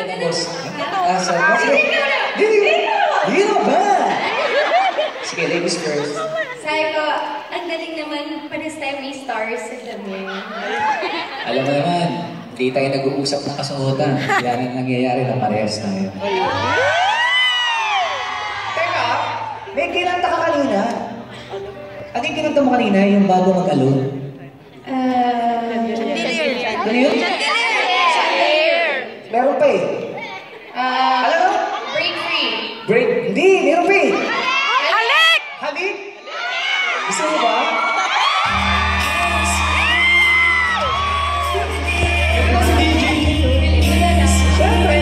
ng boss. Dito ba? Sige, ladies first. Sabi ko, ang galing naman, pares tayo may stars sa damit. Alam mo naman, hindi tayo nag-uusap ng kasuotan. Yan ang nangyayari na parehas tayo. Teka, may kinanta ka kanina. Ano yung kinanta mo kanina, yung bago mag-alone? Ano yun? Meron pa eh. Alam mo? Break free. Break? Hindi, meron pa eh. Halik! Halik? Gusto mo ba? Siyempre.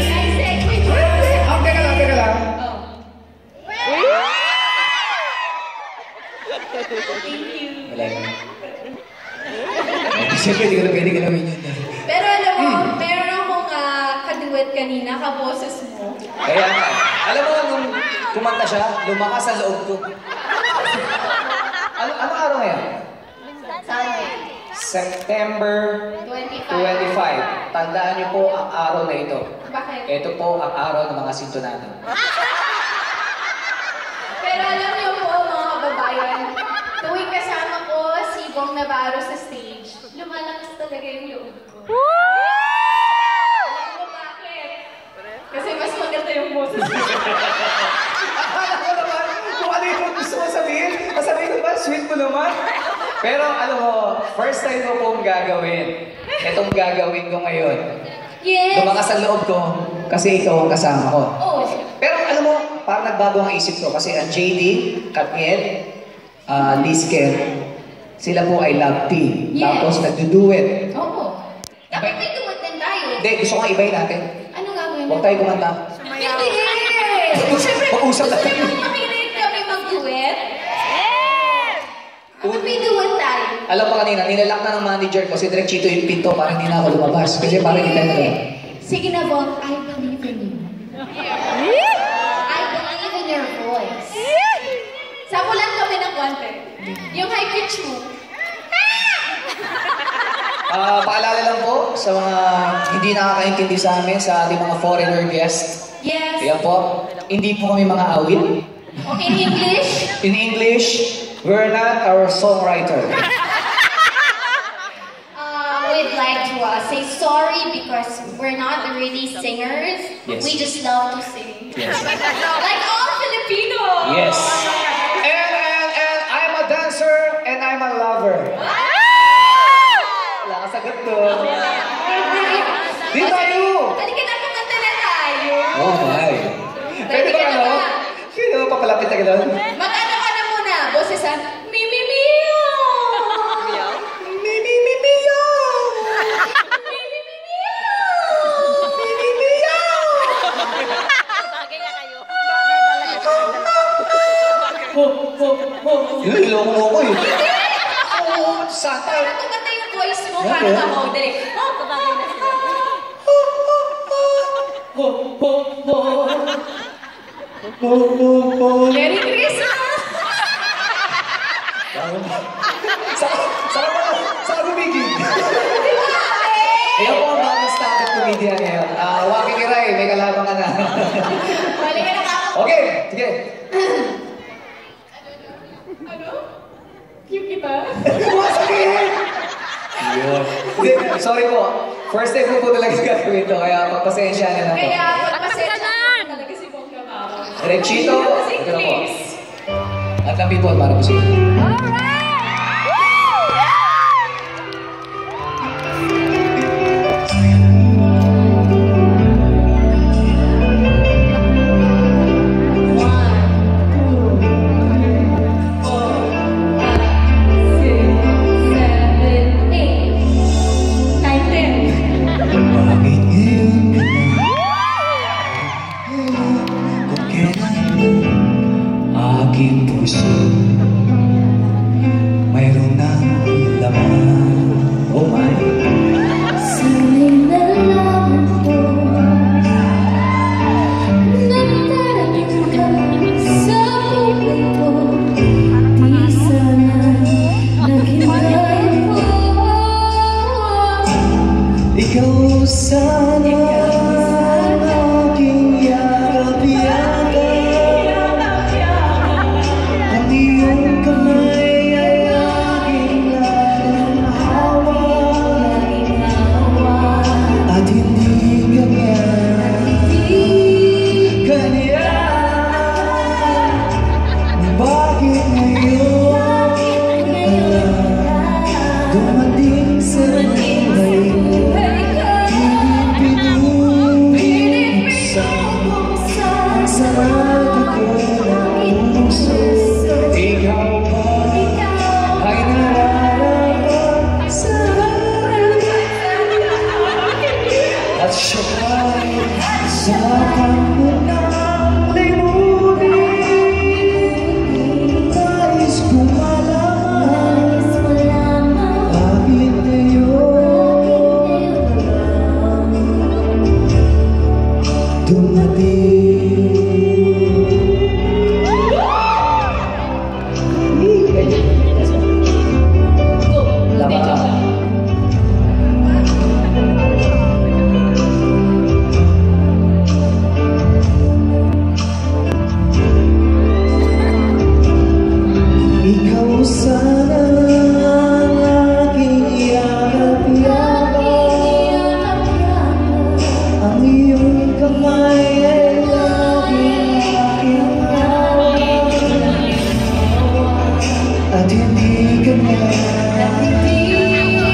Teka lang. Thank you. Wala yun. Siyempre, hindi ko na pwede gawin yun. Pero alam mo, meron akong kaduet kanina, kaboses mo. Kaya nga. Alam mo, nung kumanta siya, lumakas sa loob ko. Anong araw ngayon? Sunday. September 25. 25. Tandaan niyo po ang araw na ito. Bakit? Ito po ang araw ng mga sinto natin. Pero alam niyo po, mga kababayan, tuwing kasama ko si Bong Navarro sa stage, lumalakas talaga yung loob ko. Alam mo bakit? Kasi mas maganda yung boses ko. Akala ko naman kung ano yung gusto mo sabihin. Masabihin ko ba, sweet mo naman. Pero alam mo, first time ko pong gagawin. Itong gagawin ko ngayon. Yes! Lumakas ang loob ko kasi ikaw ang kasama ko. Oh. Pero alam mo, parang nagbago ang isip ko kasi ang JD, Katniel, Lizker, sila po ay love team. Yes. Tapos nagduduet. Oo. Dapat may duet din tayo. Hindi, gusto ko ibahin natin. Ano gagawin Huwag tayo kumanta. Hindi! Siyempre, Mag-usap gusto tayo. niyo makinig kami mag-duet? Dapat may duet tayo. Alam mo kanina, nilalak na ng manager ko si Direk Chito yung pinto para hindi na ako lumabas. Kasi parang hindi tayo nalaman. Sige na, Bong. I believe in you. I believe in your voice. Samulan kami ng konti. Yung high pitch mo. Paalala lang po sa mga hindi nakakaintindi sa amin, sa ating mga foreigner guests. Yes. Kaya po, hindi po kami mga awit. Okay, in English? In English, we're not our songwriter. We'd like to say sorry because we're not really singers. Yes. We just love to sing. Yes. Like all Filipinos. Yes. And I'm a dancer and I'm a lover. Wala ka sagot doon. Di tayo! Halika na, kumanta na tayo. Oh my. Pwede ba ano? Sino papalapit na gano'n? Mag-ano ka na muna, boses ha? Mimi Mio! Mimi Mio! Mimi Mio! Mimi Mio! Bagay na kayo. Yun, iloko mo ko eh. Oo, santa. Para kumanta yung voice mo, para ka dali. Bagay na sila. Merry Christmas! Saka bumigil. Ayan po ang bagong stand-up comedian ngayon. Waki Kiray, may kalabang ka na. Balik ka na ka. Okay, sige. Ano? Cute kita? Sabihin! Yun. Hindi, sorry po. First time ko po talaga gagawin ito, kaya pagpasensya na na po. Kaya pagpasensya ko talaga si Bong Navarro. Rechito, Kasi ito na po. please. At ang people, para po siya. Aking puso sarado ko ng puso, ikaw ba ay nararapat sa akin? At siya ba'y sa mo nang limutin? Nais ko malaman bakit ngayon dumating. Ikaw sana ang aking yakap-yakap, ang iyong kamay ay laging aking hawak, at hindi kanya bakit ngayon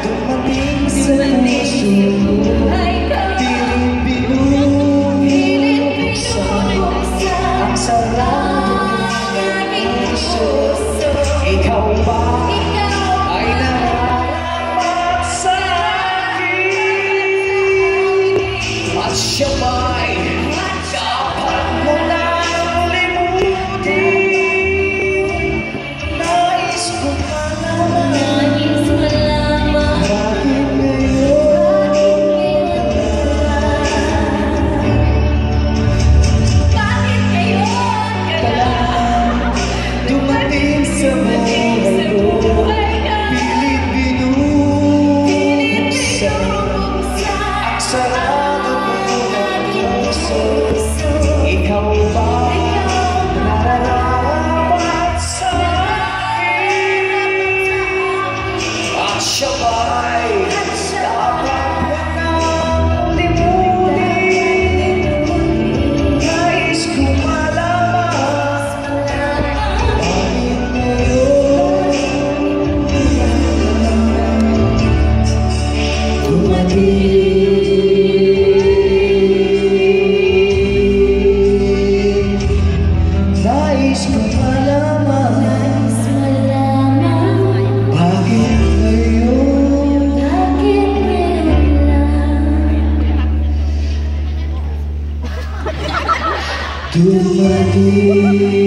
dumating sa puso? Piling binuhin ang sarado ng puso. Ikaw ba ay nararapat sa akin? At siya ba'y dapat mo nang limutin? Nais ko malaman bakit ngayon dumating sa buhay ko. Pilit binubuksan ang sarado ko ng puso. Ikaw ba nararapat sa akin? At siya ba'y dapat mo nang limutin? Nais ko malaman bakit ngayon dumating. Nais ko malaman bakit ngayon dumating.